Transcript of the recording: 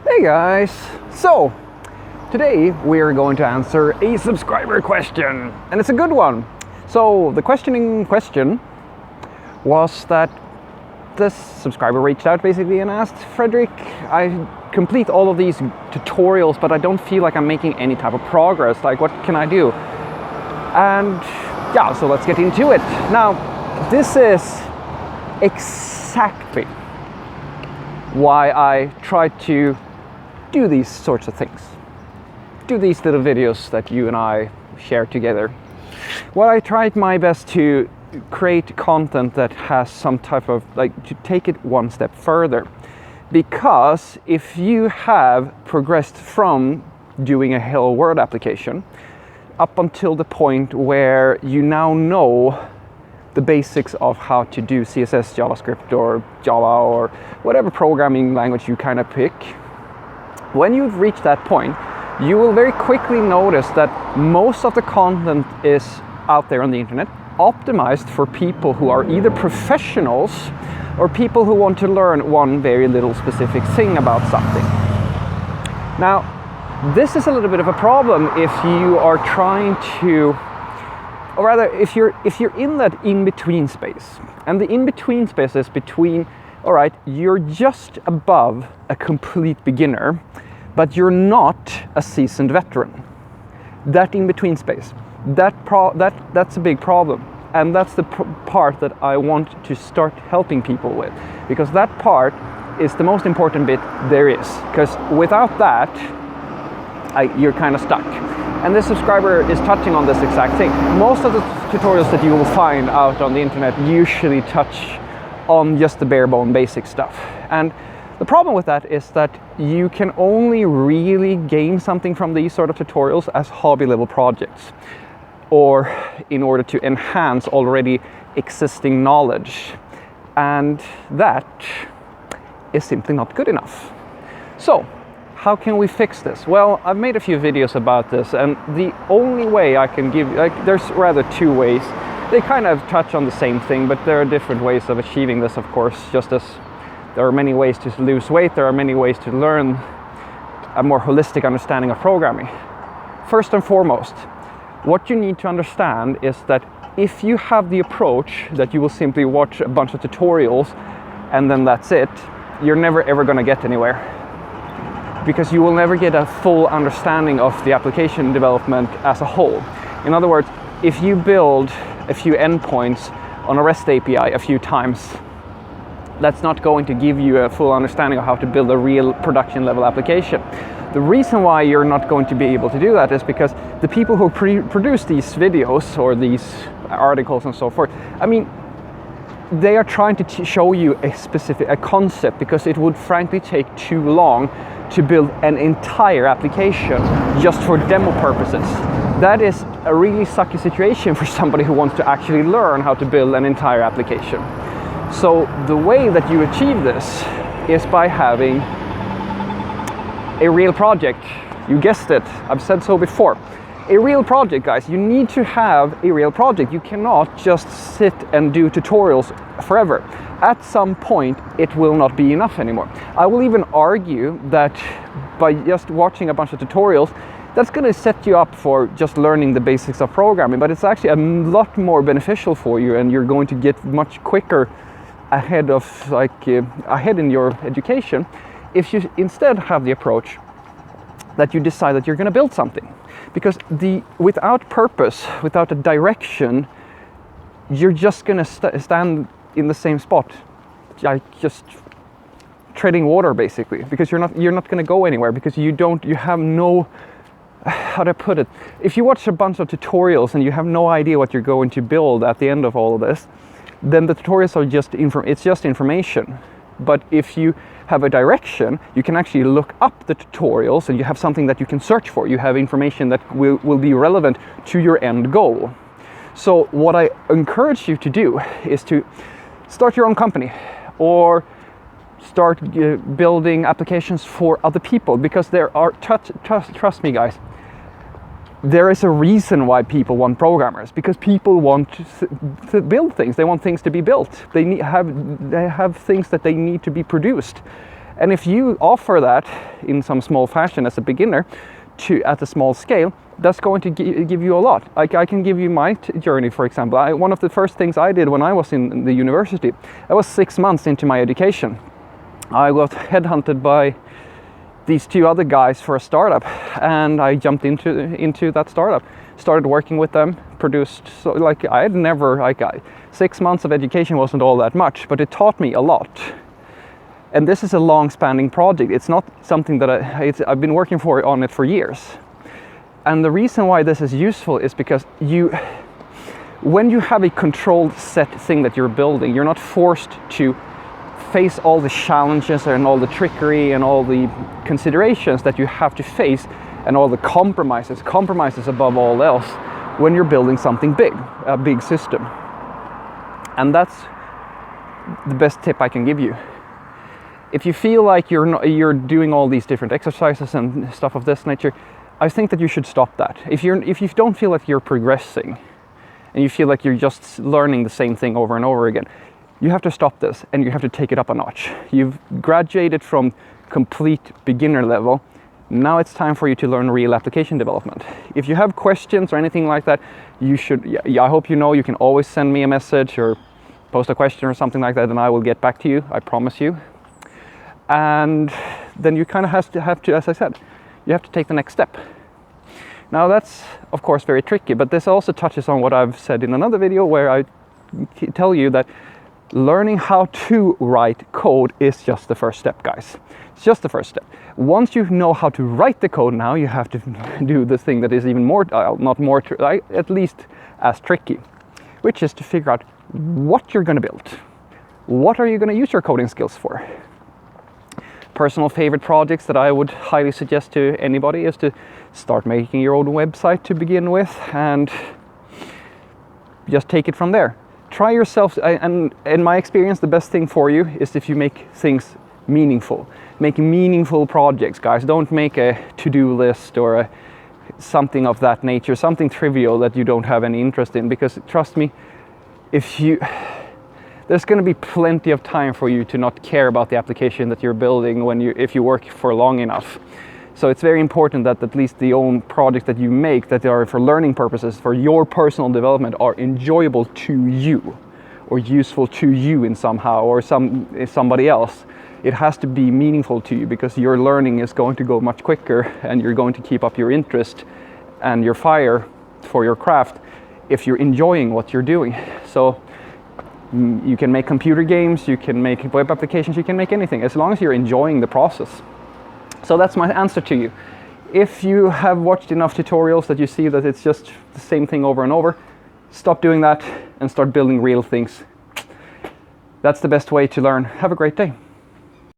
Hey guys! So, today we're going to answer a subscriber question, and it's a good one. So, the question in question was that this subscriber reached out basically and asked, Fredrik, I complete all of these tutorials, but I don't feel like I'm making any type of progress. Like, what can I do? And yeah, so let's get into it. Now, this is exactly why I try to do these sorts of things. Do these little videos that you and I share together. Well, I tried my best to create content that has some type of, to take it one step further. Because if you have progressed from doing a Hello World application up until the point where you now know the basics of how to do CSS, JavaScript, or Java, or whatever programming language you kind of pick, when you've reached that point, you will very quickly notice that most of the content is out there on the internet, optimized for people who are either professionals or people who want to learn one very little specific thing about something. Now, this is a little bit of a problem if you are trying to, or rather, if you're in that in-between space. And the in-between space is between, all right, you're just above a complete beginner, but you're not a seasoned veteran. That in-between space, that's a big problem. And that's the part that I want to start helping people with. Because that part is the most important bit there is. Because without that, you're kind of stuck. And this subscriber is touching on this exact thing. Most of the tutorials that you will find out on the internet usually touch on just the bare bone basic stuff. And the problem with that is that you can only really gain something from these sort of tutorials as hobby level projects, or in order to enhance already existing knowledge. And that is simply not good enough. So, how can we fix this? Well, I've made a few videos about this, and the only way I can give, there's rather two ways. They kind of touch on the same thing, but there are different ways of achieving this, of course, just as there are many ways to lose weight, there are many ways to learn a more holistic understanding of programming. First and foremost, what you need to understand is that if you have the approach that you will simply watch a bunch of tutorials and then that's it, you're never ever going to get anywhere. Because you will never get a full understanding of the application development as a whole. In other words, if you build a few endpoints on a REST API a few times, that's not going to give you a full understanding of how to build a real production level application. The reason why you're not going to be able to do that is because the people who produce these videos or these articles and so forth, I mean, they are trying to show you a concept, because it would frankly take too long to build an entire application just for demo purposes. That is a really sucky situation for somebody who wants to actually learn how to build an entire application. So the way that you achieve this is by having a real project. You guessed it, I've said so before. A real project, guys. You need to have a real project. You cannot just sit and do tutorials forever. At some point, it will not be enough anymore. I will even argue that by just watching a bunch of tutorials, that's going to set you up for just learning the basics of programming, but it's actually a lot more beneficial for you, and you're going to get much quicker ahead in your education if you instead have the approach that you decide that you're going to build something. Because without purpose, without a direction, you're just going to stand in the same spot, just treading water basically, because you're not going to go anywhere, because you have no, how to put it, if you watch a bunch of tutorials and you have no idea what you're going to build at the end of all of this, then the tutorials are just information. But if you have a direction, you can actually look up the tutorials and you have something that you can search for. You have information that will be relevant to your end goal. So what I encourage you to do is to start your own company, or start building applications for other people, because there are, trust me guys, there is a reason why people want programmers, because people want to build things. They want things to be built. They have things that they need to be produced. And if you offer that in some small fashion as a beginner at a small scale, that's going to give you a lot. I can give you my journey, for example. One of the first things I did when I was in the university, I was 6 months into my education. I got headhunted by these 2 other guys for a startup, and I jumped into that startup, started working with them, produced, so like I had never, 6 months of education wasn't all that much, but it taught me a lot. And this is a long-spanning project. It's not something that I've been working on it for years. And the reason why this is useful is because when you have a controlled set thing that you're building, you're not forced to face all the challenges and all the trickery and all the considerations that you have to face, and all the compromises above all else, when you're building something big, a big system. And that's the best tip I can give you. If you feel like you're doing all these different exercises and stuff of this nature, I think that you should stop that. If you don't feel like you're progressing, and you feel like you're just learning the same thing over and over again, you have to stop this and you have to take it up a notch. You've graduated from complete beginner level. Now it's time for you to learn real application development. If you have questions or anything like that, I hope you know you can always send me a message or post a question or something like that, and I will get back to you, I promise you. And then you kind of have to, as I said, you have to take the next step. Now that's of course very tricky, but this also touches on what I've said in another video, where I tell you that learning how to write code is just the first step, guys. It's just the first step. Once you know how to write the code, now you have to do the thing that is even more, at least as tricky, which is to figure out what you're going to build. What are you going to use your coding skills for? Personal favorite projects that I would highly suggest to anybody is to start making your own website to begin with, and just take it from there. Try yourself, and in my experience, the best thing for you is if you make things meaningful. Make meaningful projects, guys. Don't make a to-do list or something of that nature, something trivial that you don't have any interest in, because trust me, there's going to be plenty of time for you to not care about the application that you're building if you work for long enough. So it's very important that at least the own projects that you make that are for learning purposes, for your personal development, are enjoyable to you or useful to you in somehow, or somebody else. It has to be meaningful to you, because your learning is going to go much quicker and you're going to keep up your interest and your fire for your craft if you're enjoying what you're doing. So you can make computer games, you can make web applications, you can make anything, as long as you're enjoying the process. So that's my answer to you. If you have watched enough tutorials that you see that it's just the same thing over and over, stop doing that and start building real things. That's the best way to learn. Have a great day.